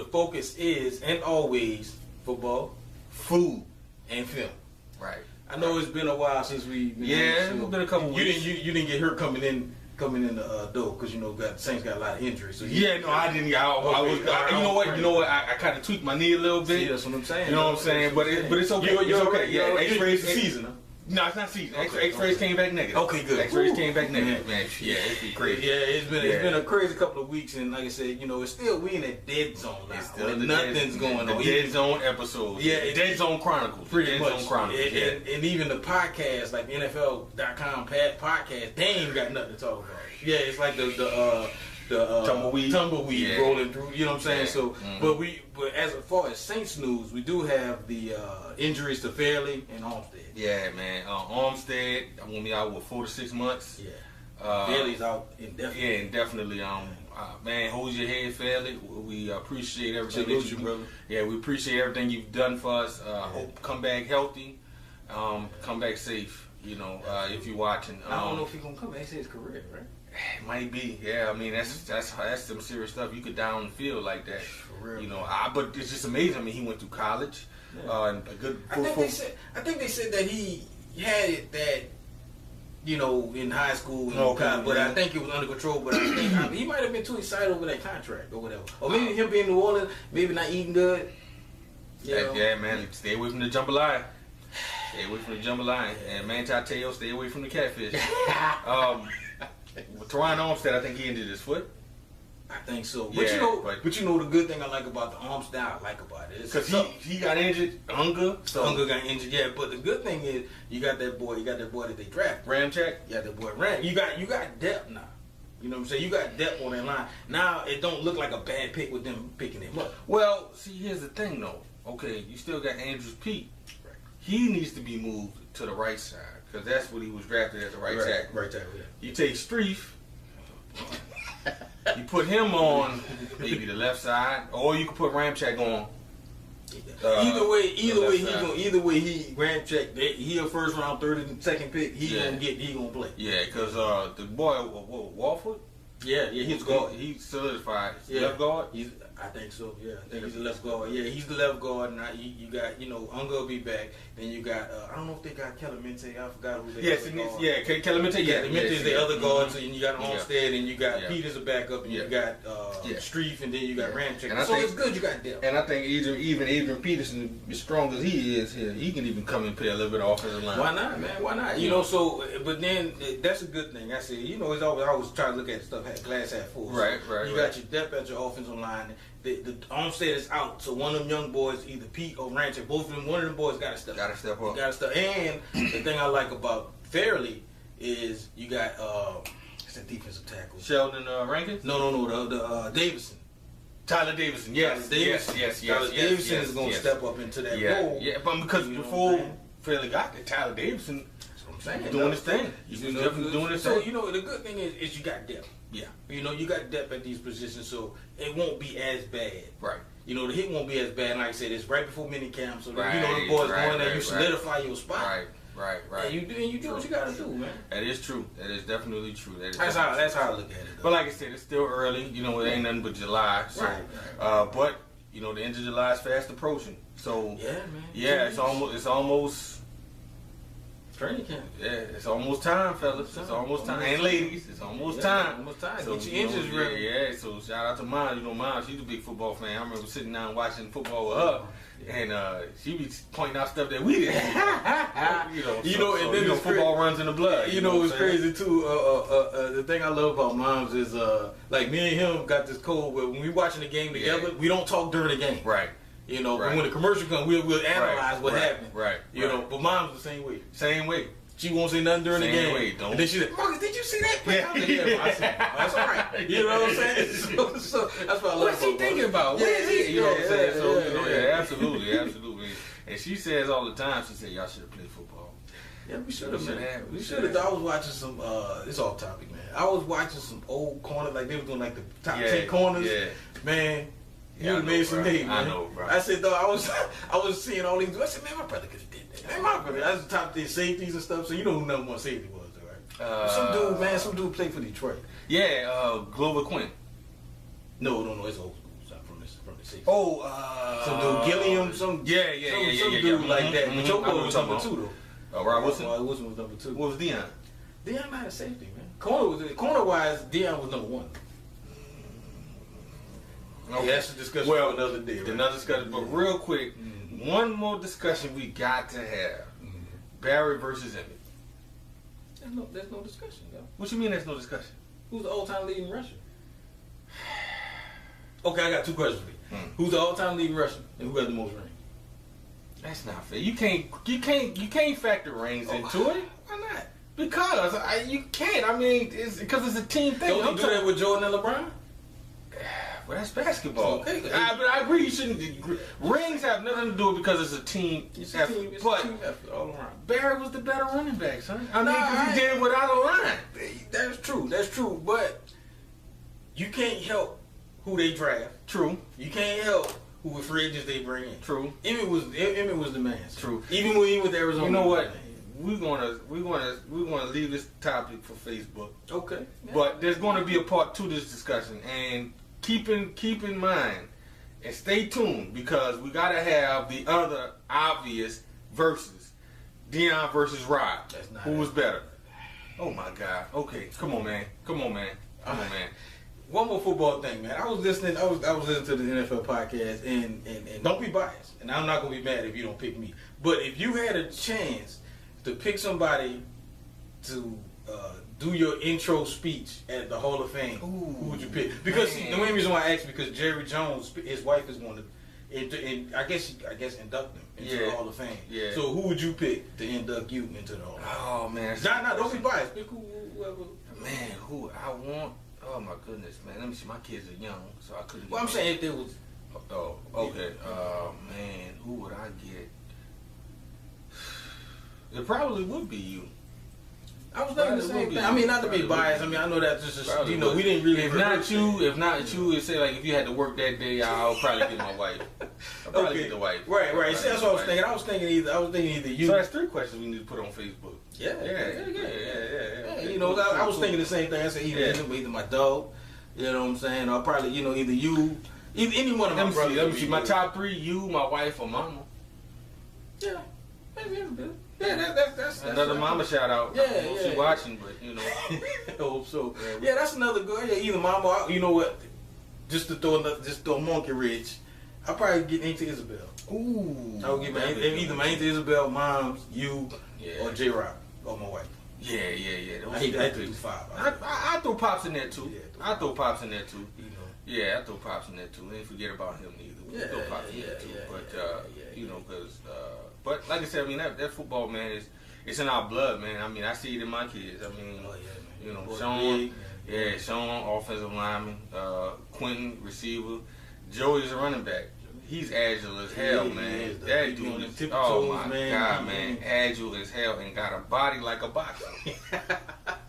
the focus is, and always, football, food, and film. Right. I know it's been a while since we. It's been a couple weeks. You didn't get hurt coming in the door because Saints got a lot of injuries. So I didn't. You know what? I kind of tweaked my knee a little bit. See, that's what I'm saying. You know what I'm saying? But it's okay. You're okay. Yeah, X-rays the season. Huh? No, it's not season. Okay, X-rays came back negative. Okay, good. X-rays came back negative, man. Yeah, it's been crazy. Yeah, it's been a crazy couple of weeks, and like I said, it's still we in that dead zone now. It's still nothing's going on. The dead zone episodes. Yeah, dead zone chronicles. Pretty much. Zone chronicles. And even the podcast, like NFL.com podcast, they ain't got nothing to talk about. Yeah, it's like the tumbleweed rolling through. You know what I'm saying? So, but as far as Saints news, we do have the injuries to Fairley and Armstead. Yeah, man. Armstead, I'm gonna be out with 4 to 6 months. Yeah. Fairley's out indefinitely. Yeah, indefinitely. Man, hold your head, Fairley. We appreciate everything. Salute you, brother. Yeah, we appreciate everything you've done for us. Hope come back healthy. Come back safe. If you're watching. I don't know if he's gonna come back. He said his career, right? It might be, yeah. I mean, that's some serious stuff. You could die on the field like that, for real. But it's just amazing. I mean, he went through college, and a good. I think they said that he had it that, in high school, but I think it was under control. But I think he might have been too excited over that contract or whatever, or maybe him being in New Orleans, maybe not eating good. Yeah, man. Stay away from the jambalaya. Stay away from the jambalaya, and Manti Te'o, stay away from the catfish. Teron Armstead, I think he injured his foot. I think so. But yeah, the good thing I like about the Armstead, I like about it is because he got injured. Unger got injured. Yeah, but the good thing is you got that boy that they drafted. Ramczyk. Yeah, that boy Ram. You got depth now. You know what I'm saying? You got depth on that line. Now it don't look like a bad pick with them picking him up. Well, see, here's the thing though. Okay, you still got Andrews Pete. Right. He needs to be moved to the right side because that's what he was drafted as a right tackle. Right tackle. Yeah. You take Streif. You put him on maybe the left side, or you could put Ramczyk on. Either way, Ramczyk, he a first round, third and second pick. He gonna play. Yeah, because the boy Walford. Yeah, he's guard. He solidified. Left guard. I think so. Yeah, I think he's the left guard. Yeah, he's the left guard. Now you got Unger will be back. Then you got I don't know if they got Clemente. I forgot who they. Clemente. Yeah, Clemente is the other guard. So you got Armstead, and you got Peters a backup, and you got Streif, and then you got Ramczyk. So it's good. You got depth. And I think even Adrian Peterson, as strong as he is here, he can even come and play a little bit of offensive line. Why not, man? Why not? So but then that's a good thing. I said, it's always trying to look at stuff glass half full. Right. You got your depth at your offensive line. The Armstead is out, so one of them young boys, either Pete or Ramczyk, both of them, one of them boys got to step up. And the thing I like about Fairley is you got it's a defensive tackle. Sheldon Rankins? No, the Davison. Tyler Davison, yes. Tyler Davison is going to step up into that role. Yeah, but because before Fairley got there, Tyler Davison doing his thing. He's definitely doing his thing. So, the good thing is you got depth. Yeah. You got depth at these positions, so it won't be as bad. Right. The hit won't be as bad. Like I said, it's right before minicamp, so the boys going there, you solidify your spot. Right. And you do what you got to do, man. That is true. That is definitely true. That's how I look at it. Though. But like I said, it's still early. It ain't nothing but July. So, right. But the end of July is fast approaching. So yeah, man. Yeah, it's almost. Training camp. Yeah, it's almost time, fellas. It's almost time. And ladies, it's almost time. Almost time. So, get your inches ready. Yeah, so shout out to Mom. Mom, she's a big football fan. I remember sitting down watching football with her, and she be pointing out stuff that we didn't. And then football runs in the blood. It's crazy too. The thing I love about moms is like me and him got this code where when we watching the game together, we don't talk during the game. Right. When the commercial comes, we'll analyze what happened. Right. But mom's the same way. Same way. She won't say nothing during the game. Don't. And then she's like, Marcus, did you see that play? I said, that's all right. You know what I'm saying? So that's what I love. What's he thinking about? Where is he? You know what I'm saying? So, absolutely. And she says all the time, she said, y'all should have played football. Yeah, we should have, man. We should have. I was watching some, it's off topic, man. I was watching some old corners, like they were doing like the top 10 corners. Yeah. Man. You made some name, man. I know, bro. I said, though, I was seeing all these. I said, man, my brother could have did that. Man, my brother, that's the top 10 safeties and stuff. So you know who number one safety was, right? Some dude played for Detroit. Yeah, Glover Quinn. No, it's old school. From this the 60s. Oh, some dude Gilliam, some dude like that. But Choco was number 2 though. Oh, Rod Wilson. Rod Wilson was number 2. What was Deion? Deion not a safety, man. Corner wise, Deion was number 1. Okay, that's the discussion for another day. Right? Another discussion, but real quick, one more discussion we got to have: Barry versus Emmitt. There's no discussion, though. What you mean? There's no discussion? Who's the all-time leading rusher? Okay, I got 2 questions for you. Who's the all-time leading rusher, and who got the most rings? That's not fair. You can't factor rings into it. Why not? Because you can't. I mean, because it's a team thing. Don't you do that with Jordan and LeBron? Well, that's basketball. Okay. But I agree. You shouldn't. Rings have nothing to do with it because it's a team. It's a team effort all around. Barry was the better running back, son. I mean, because he did it without a line. That's true. That's true. But you can't help who they draft. True. You can't help who the free agents they bring in. True. Emmitt was the man. True. Even when he was with Arizona. You know what? We're gonna leave this topic for Facebook. Okay. But there's gonna be a part 2 to this discussion, and keep in mind and stay tuned because we gotta have the other obvious versus Deion versus Rod. Who was better? Oh my God. Okay, come on, man. One more football thing, man. I was listening to the NFL podcast, and don't be biased. And I'm not gonna be mad if you don't pick me. But if you had a chance to pick somebody to do your intro speech at the Hall of Fame, who would you pick? Because the main reason why I asked, because Jerry Jones, his wife is going to, I guess induct him into the Hall of Fame. Yeah. So who would you pick to induct you into the Hall of Fame? Oh man, don't be biased. Pick whoever. Man, who I want? Oh my goodness, man. Let me see. My kids are young, so I couldn't. Well, I'm saying if there was. Oh, okay. Man, who would I get? It probably would be you. I was thinking the same thing. I mean, not to be biased. I mean, I know that's just we didn't really. If not you, it'd say like if you had to work that day, I'll probably get my wife. I'll probably get the wife. Right. See, that's what I was thinking. I was thinking either you. So that's 3 questions we need to put on Facebook. Yeah. You know, I was thinking the same thing. I said either my dog. You know what I'm saying? Or probably either you, any one of my brothers. Let me see. My top 3: you, my wife, or mama. Yeah. Maybe good. Yeah, that's another mama shout out. Yeah. She's watching, but I hope so. Yeah, that's another good. Yeah, either mama. Or, you know what? Just to throw monkey rich. I'll probably get into Isabel. Ooh. I would give either my Aunt Isabel, mom's, you, or J Rock, or my wife. Yeah. I hate to do 5. I throw Pops in there too. Yeah, I throw Pops in there too. You know. Yeah, I throw Pops in there too. Ain't forget about him neither. Yeah, throw Pops in there too. But because. But like I said, I mean that football, man, it's in our blood, man. I mean, I see it in my kids. I mean, Sean, Sean, offensive lineman, Quentin, receiver, Joey's a running back. He's agile as hell, man. That dude is, oh my God, man, agile as hell and got a body like a boxer.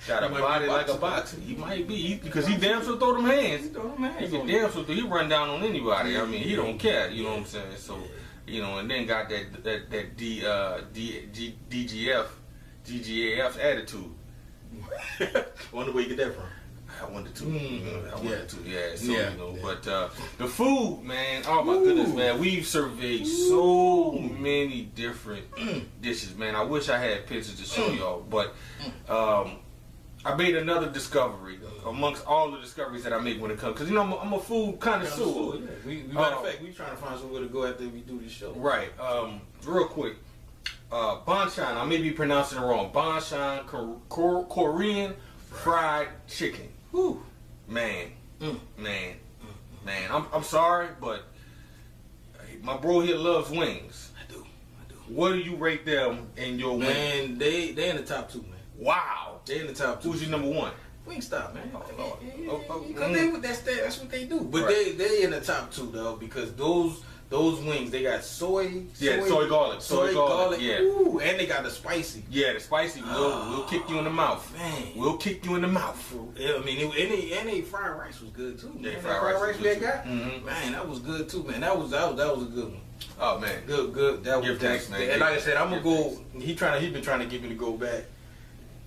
Got a body like a boxer. He might be because he damn sure throw them hands. He can damn sure he run down on anybody. I mean, he don't care. You know what I'm saying? So. And then got that DGAF attitude. Wonder where you get that from. I wanted to. Yeah. So, but the food, man. Oh my goodness, man. We've surveyed so many different dishes, man. I wish I had pictures to show y'all, but I made another discovery amongst all the discoveries that I make when it comes, because I'm a food connoisseur. Matter of fact, we trying to find somewhere to go after we do this show. Right. Real quick, banchan. I may be pronouncing it wrong. Banchan, Korean fried chicken. Whew. Man. I'm sorry, but my bro here loves wings. I do. What do you rate them in your wings? Man, they in the top 2, man. Wow. They in the top 2. Who's your number 1? Wingstop, man. Because that's what they do. But they in the top 2 though, because those wings, they got soy garlic. Yeah. Ooh, and they got the spicy. Yeah, the spicy will kick you in the mouth. Man, we'll kick you in the mouth. Yeah, I mean, any fried rice was good too. Yeah, fried rice we got. Mm-hmm. Man, that was good too, man. That was a good one. Oh man, good. That was thanks, man. And like I said, I'm gonna go. He been trying to get me to go back.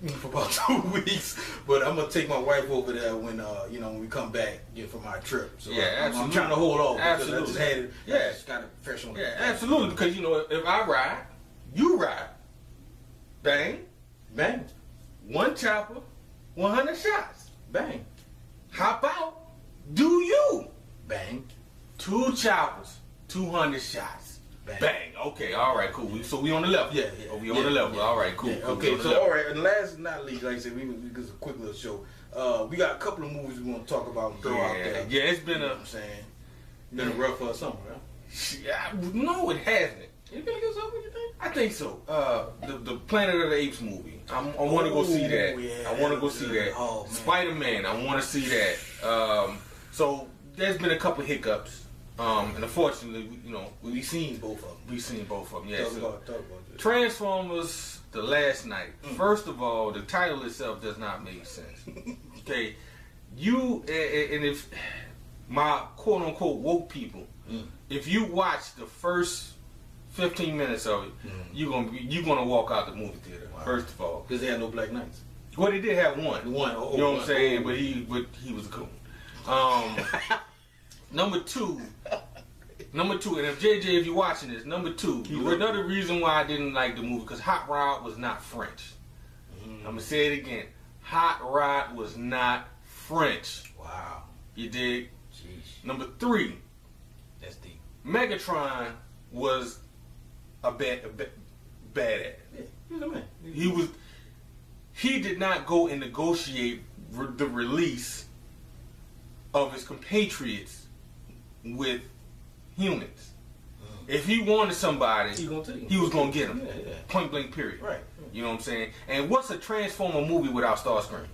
for about 2 weeks, but I'm gonna take my wife over there when when we come back from our trip. So I'm trying to hold off. Absolutely. I just had it. Yeah, just got it fresh on. Yeah, absolutely. Because if I ride, you ride. Bang, bang. One chopper, 100 shots. Bang. Hop out. Do you? Bang. 2 choppers, 200 shots. Bang. Bang. Okay, all right, cool. So we on the level. Yeah. We on the level. All right, cool. Yeah. Cool. Okay, so all right, and last but not least, like I said, this is a quick little show. We got a couple of movies we want to talk about and throw out there. Yeah, it's been I'm saying, been a rough summer, right? Yeah, no, it hasn't. You gonna get something? You think? I think so. The Planet of the Apes movie. I want to go see that. Yeah, I want to go see that. Oh, man. Spider-Man. I want to see that. So there's been a couple hiccups. And unfortunately, we've seen both of them. We've seen both of them. Yeah. Talk about this. Transformers: The Last Night. First of all, the title itself does not make sense. Okay, if my quote unquote woke people, if you watch the first 15 minutes of it, you're gonna walk out the movie theater. Wow. First of all, because they had no Black Knights. Well, they did have one. You know what I'm saying? But he was a coon. Number two, and if you're watching this, number 2, another reason why I didn't like the movie, because Hot Rod was not French. I'm gonna say it again. Hot Rod was not French. Wow. You dig? Jeez. Number 3. That's deep. Megatron was a badass. Yeah, he's a man. He did not go and negotiate the release of his compatriots with humans. If he wanted somebody, he was going to get them. Yeah. Point blank, period. Right. You know what I'm saying? And what's a Transformer movie without Starscream?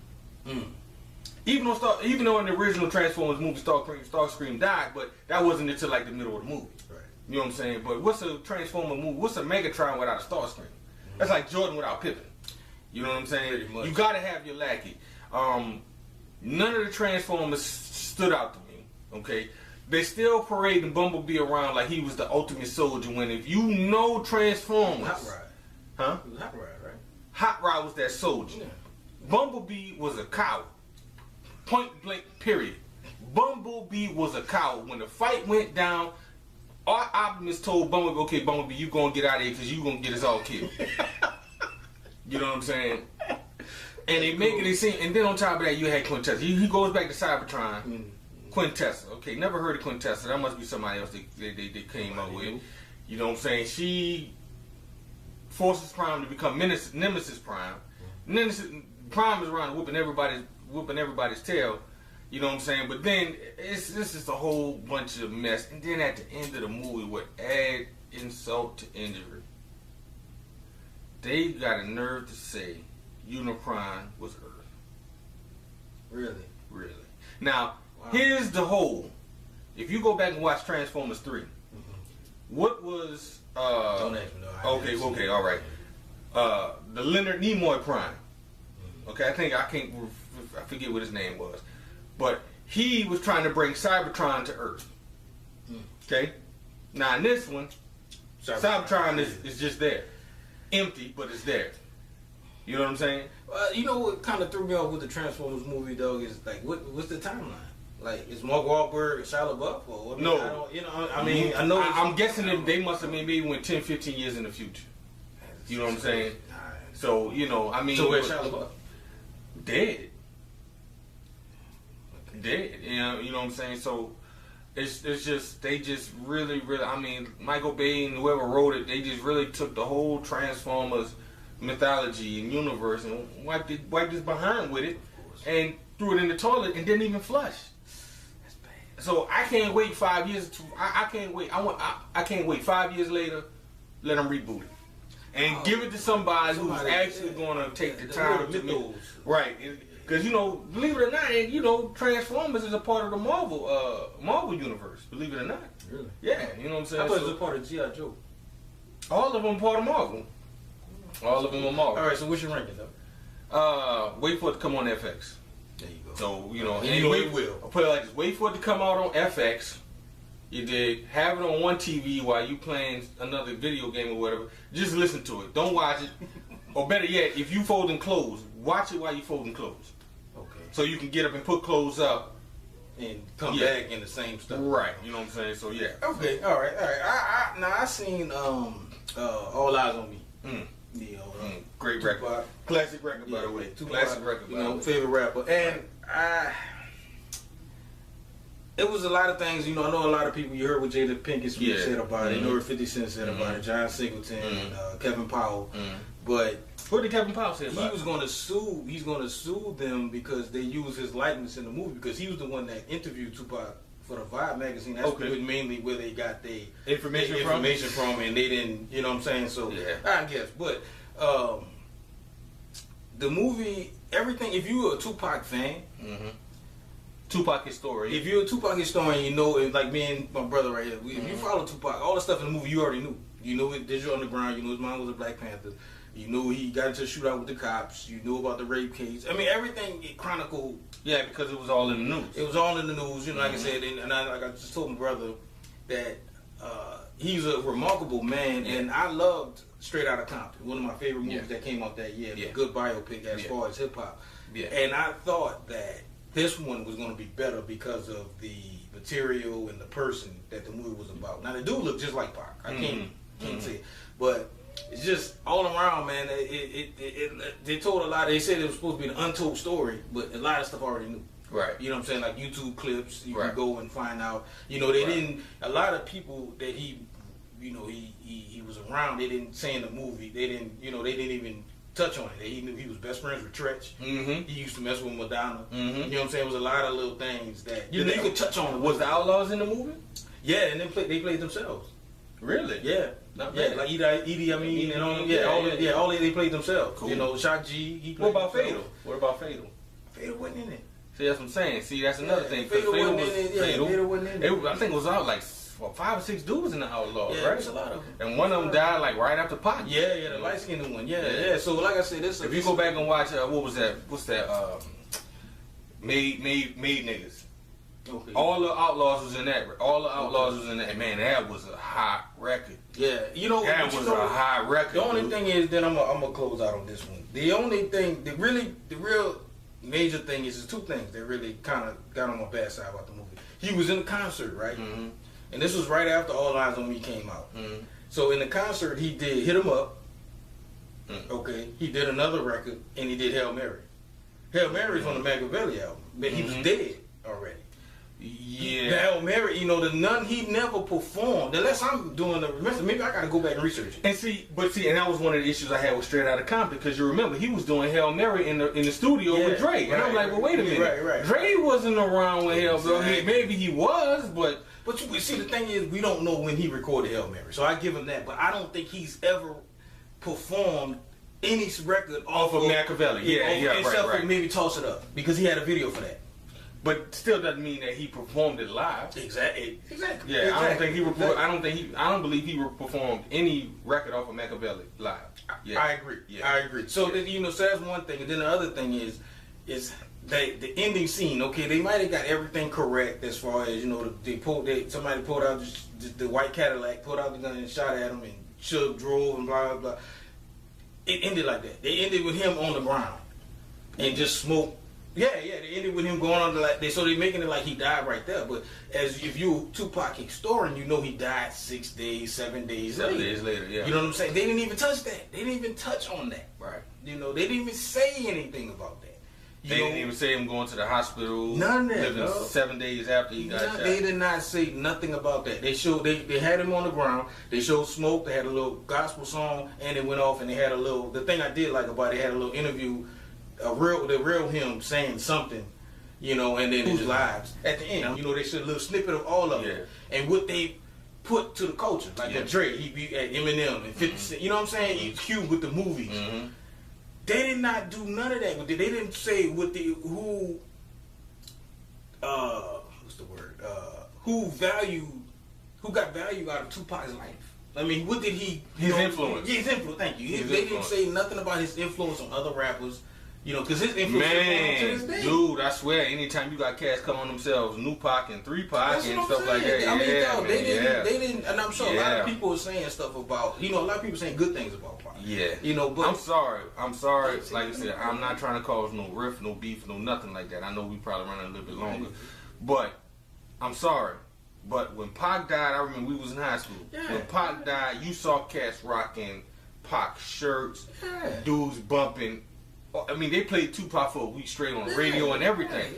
Even though in the original Transformers movie Starscream died, but that wasn't until like the middle of the movie. Right. You know what I'm saying? But what's a Transformer movie? What's a Megatron without a Starscream? That's like Jordan without Pippen. You know what I'm saying? Pretty much. You got to have your lackey. None of the Transformers stood out to me. Okay, they still parading Bumblebee around like he was the ultimate soldier. When if you know Transformers, Hot Rod, huh? It was Hot Rod, right? Hot Rod was that soldier. Yeah. Bumblebee was a coward. Point blank, period. Bumblebee was a coward. When the fight went down, our Optimus told Bumblebee, "Okay, Bumblebee, you gonna get out of here because you gonna get us all killed." You know what I'm saying? And they make it seem, and then on top of that, you had Quintessa. He goes back to Cybertron. Quintessa. Okay, never heard of Quintessa. That must be somebody else they came up with. You know what I'm saying? She forces Prime to become Nemesis Prime. Nemesis Prime is around whooping everybody's tail. You know what I'm saying? But then this is a whole bunch of mess. And then at the end of the movie, what add insult to injury, they got a nerve to say Unicron was Earth. Really? Really. Now, here's the whole. If you go back and watch Transformers 3, what was... Don't ask me, no. Okay, all right. The Leonard Nimoy Prime. Okay, I forget what his name was. But he was trying to bring Cybertron to Earth. Okay? Now, in this one, Cybertron is just there. Empty, but it's there. You know what I'm saying? You know what kind of threw me off with the Transformers movie, though, is like, what's the timeline? Like, is Mark Wahlberg and Shia LaBeouf? Or no. I know. I'm guessing that they must have maybe went 10, 15 years in the future. You know what I'm saying? So, So where's Shia LaBeouf? Dead. Dead. You know what I'm saying? So it's just they just really Michael Bay and whoever wrote it, they just really took the whole Transformers mythology and universe and wiped his behind with it and threw it in the toilet and didn't even flush. That's bad. So I can't wait 5 years. I can't wait. I can't wait 5 years later. Let them reboot it and give it to somebody who's actually going to take the time to make right. Because believe it or not, Transformers is a part of the Marvel universe. Believe it or not. Really? Yeah, you know what I'm saying. I thought it was a part of G.I. Joe. All of them part of Marvel. All of them are Marvel. All right, so what's your ranking though? Wait for it to come on FX. There you go. So it will. I'll put it like this: wait for it to come out on FX. You did have it on one TV while you playing another video game or whatever. Just listen to it. Don't watch it. Or better yet, if you folding clothes, watch it while you folding clothes. Okay. So you can get up and put clothes up and come back in the same stuff. Right. You know what I'm saying? So yeah. Okay. All right. I seen All Eyes on Me. You know, great record. Classic record, by the way. Classic record, you know, favorite rapper. And it was a lot of things, you know, I know a lot of people, you heard what Jada Pinkett Smith said about it, you know what 50 Cent said about it, John Singleton, Kevin Powell. But what did Kevin Powell say about it? He was going to sue, he's going to sue them because they used his likeness in the movie, because he was the one that interviewed Tupac for the Vibe magazine. That's mainly where they got their information from, and they didn't, you know what I'm saying? So, I guess. But the movie, everything, if you were a Tupac fan, Tupac historian. If you're a Tupac historian, you know, like me and my brother right here, if you follow Tupac, all the stuff in the movie you already knew. You know Digital Underground, you knew his mom was a Black Panther, you knew he got into a shootout with the cops, you knew about the rape case. I mean, everything it chronicled. Yeah, because it was all in the news. It was all in the news, you know, like I said, and I just told my brother that he's a remarkable man, and I loved Straight Outta Compton, one of my favorite movies that came out that year, a good biopic as far as hip-hop. And I thought that this one was going to be better because of the material and the person that the movie was about. Now, the dude looked just like Pac. I can't say it. But it's just all around, man. They told a lot. They said it was supposed to be an untold story, but a lot of stuff I already knew. Right. You know what I'm saying? Like YouTube clips, you can go and find out. You know, they didn't, a lot of people that he was around, they didn't say in the movie, they didn't even touch on it. He knew he was best friends with Tretch. He used to mess with Madonna. You know what I'm saying? It was a lot of little things that you could touch on. Was the Outlaws in the movie? Yeah, and then they played themselves. Really? Yeah. Not bad. Like Edie, I mean, and all they played themselves. Cool. You know, Shock G, he played. What about Fatal? What about Fatal? Fatal wasn't in it. See, that's what I'm saying. See, that's another thing. Fatal wasn't in it. Fatal wasn't in it. I think it was out like 5 or 6 dudes in the Outlaws, right? Yeah, there's a lot of them. And one of them died like right after Pac. Yeah, the light skinned one. Yeah. So like I said, if you go back and watch, what was that? What's that? Made Niggas. Okay. All the Outlaws was in that. All the Outlaws was in that. Man, that was a hot record. Yeah, you know that was a hot record. The only thing is, then I'm gonna close out on this one. The only thing, the real major thing is 2 things that really kind of got on my bad side about the movie. He was in a concert, right? And this was right after All Eyes on Me came out. So in the concert, he did Hit 'Em Up. Okay, he did another record, and he did Hail Mary. Hail Mary's on the Machiavelli album, but he was dead already. Yeah. Hail Mary, you know, he never performed. Unless I'm doing the remember, maybe I gotta go back and research it. And and that was one of the issues I had with Straight Outta Compton, because you remember he was doing Hail Mary in the studio with Dre. And I'm like, well, wait a minute. Right. Dre wasn't around with Hail Mary. Maybe he was, but you see, the thing is, we don't know when he recorded Hail Mary, so I give him that. But I don't think he's ever performed any record off of Machiavelli. Except for maybe Toss It Up, because he had a video for that. But still doesn't mean that he performed it live. Exactly. Yeah, I don't believe he performed any record off of Machiavelli live. Yeah. I agree. Yeah. I agree. So so that's one thing, and then the other thing is the ending scene. Okay, they might have got everything correct as far as somebody pulled out the white Cadillac, pulled out the gun and shot at him, and Suge drove and blah blah blah. It ended like that. They ended with him on the ground and just smoked. Yeah, they ended with him going on so they're making it like he died right there. But if you're Tupac historian, you know he died 6 days, 7 days later. 7 days later, yeah. You know what I'm saying? They didn't even touch that. They didn't even touch on that. Right. You know, they didn't even say anything about that. They didn't even say him going to the hospital. None of that. Living 7 days after he got shot. They did not say nothing about that. They showed they had him on the ground. They showed smoke. They had a little gospel song, and it went off. And they had a little. The thing I did like about it, they had a little interview. The real him saying something, you know, and then his lives at the end. You know, they showed a little snippet of all of it and what they put to the culture. Like with Dre, he be at Eminem and 50 Cent. You know what I'm saying? He's cute with the movies. They did not do none of that. They didn't say what's the word? Who got value out of Tupac's life? I mean, what did he? His influence. Yeah, his influence. Thank you. They didn't say nothing about his influence on other rappers. You know, because his influence to this day. Dude, I swear, anytime you got cats calling themselves New Pac and 3 Pac and stuff like that, they didn't. And I I'm sure a lot of people are saying stuff about, a lot of people saying good things about Pac. Yeah. But I'm sorry. Like I said, I'm not trying to cause no rift, no beef, no nothing like that. I know we probably running a little bit longer, but I'm sorry. But when Pac died, I remember we was in high school. Yeah. When Pac died, you saw cats rocking Pac shirts, dudes bumping. I mean, they played Tupac for a week straight on the radio and everything.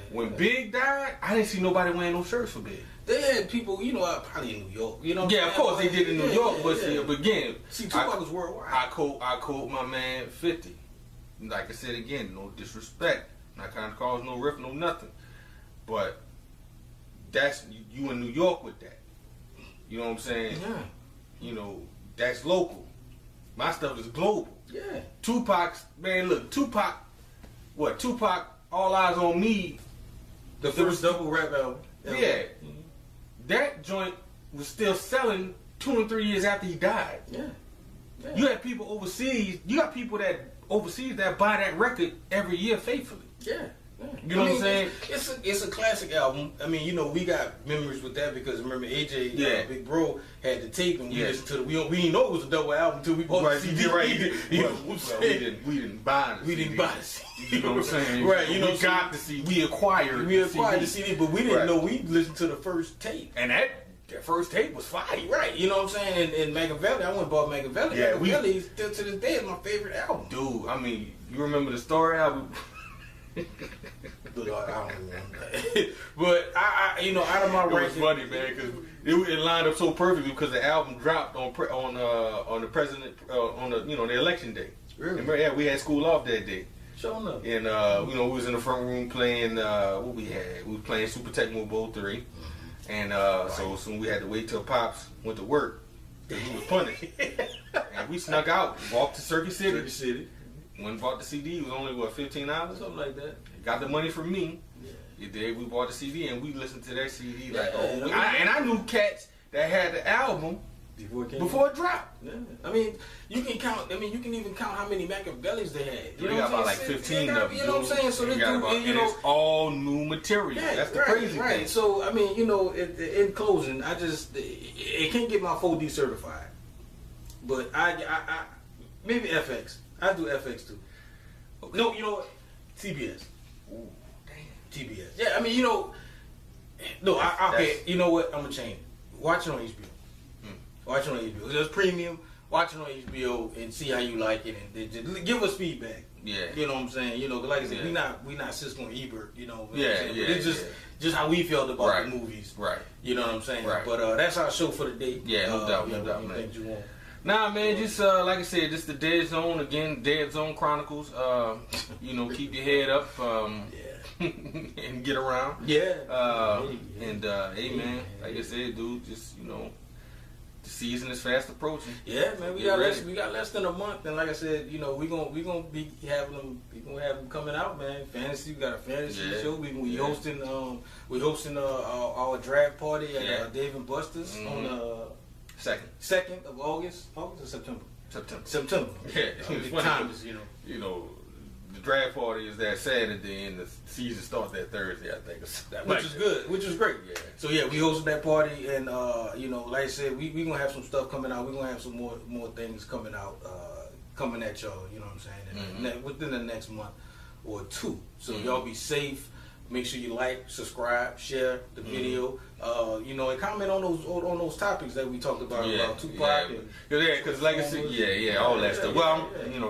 When Big died, I didn't see nobody wearing no shirts for Big. They had people, probably in New York. Of course they did in New York, but again, see, Tupac was worldwide. I quote my man 50. Like I said again, no disrespect, not kind of cause no rift, no nothing, but that's you in New York with that. You know what I'm saying? Yeah. That's local. My stuff is global. Yeah. Tupac's, man, look, Tupac, All Eyes on Me. The first double rap album. Yeah. Mm-hmm. That joint was still selling 2 and 3 years after he died. Yeah. You had people overseas, you got people that overseas that buy that record every year faithfully. Yeah. You know what I'm saying? It's a classic album. I mean, we got memories with that because remember AJ, Big Bro, had the tape and we listened to we didn't know it was a double album until we bought the CD. We didn't buy the CD. We didn't buy the CD. You know what I'm saying? Right. We got the CD. We acquired the CD, but we didn't know we listened to the first tape. And that first tape was fire. Right. You know what I'm saying? And Machiavelli, I went and bought Machiavelli. Yeah, Machiavelli still to this day is my favorite album. Dude, I mean, you remember the Story album? Look, I don't remember. But I out of my ranking, it was funny, man, because it lined up so perfectly because the album dropped on the president on the election day. Really? Remember, we had school off that day. Showing up. And we was in the front room playing what we had. We were playing Super Tecmo Bowl 3, and so soon we had to wait till Pops went to work because he was punished, and we snuck out, walked to Circuit City. Went and bought the CD. It was only, $15? Something like that. Got the money from me. Yeah. We bought the CD and we listened to that CD and I knew cats that had the album before it dropped. Yeah. I mean, you can even count how many Machiavellis they had. They got about like 15 of them. You know what I'm saying? So this dude, it's all new material. Yeah, that's the crazy thing. Right. So I mean, in closing, it can't get my 4D certified, but I maybe FX. I do FX too. Okay. No, you know what? TBS. Ooh, damn. TBS. Yeah, I mean, okay, you know what? I'm going to change it. Watch it on HBO. Watch it on HBO. Just premium. Watch it on HBO and see how you like it. And just give us feedback. Yeah. You know what I'm saying? Like I said, we not Cisco and Ebert, it's just how we felt about the movies. Right. You know what I'm saying? Right. But that's our show for the day. Yeah, no doubt, man. Nah, man, just like I said, just the Dead Zone again, Dead Zone Chronicles. Keep your head up and get around. Yeah. Hey, man, like I said, dude, just the season is fast approaching. Yeah, man, we got less than a month, and like I said, we gonna be having them. We gonna have them coming out, man. Fantasy, we got a fantasy show. We hosting our draft party at Dave and Buster's on the 2nd of August or September. September. Yeah, it's funny. The draft party is that Saturday and the season starts that Thursday, I think. Which is good, which is great. Yeah. So we hosted that party, and like I said, we gonna have some stuff coming out. We are gonna have some more things coming out, coming at y'all. You know what I'm saying? Within the next month or two. So y'all be safe. Make sure you like, subscribe, share the video, and comment on those topics that we talked about Tupac. Because like I said, all that stuff. Well,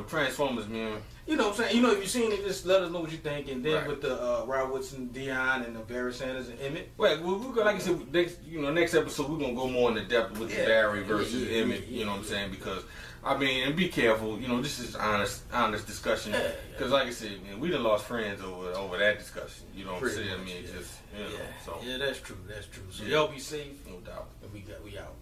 Transformers, man. You know what I'm saying? If you've seen it, just let us know what you think. And then with the Rod Woodson, Dion, and Barry Sanders and Emmitt. Well, we're gonna, like I said, next episode we're gonna go more into depth with the Barry versus Emmitt. You know what I'm saying? Because and be careful. This is honest discussion. Because like I said, man, we done lost friends over that discussion. You know what I'm saying? So yeah, that's true. So y'all be safe. No doubt. And we out.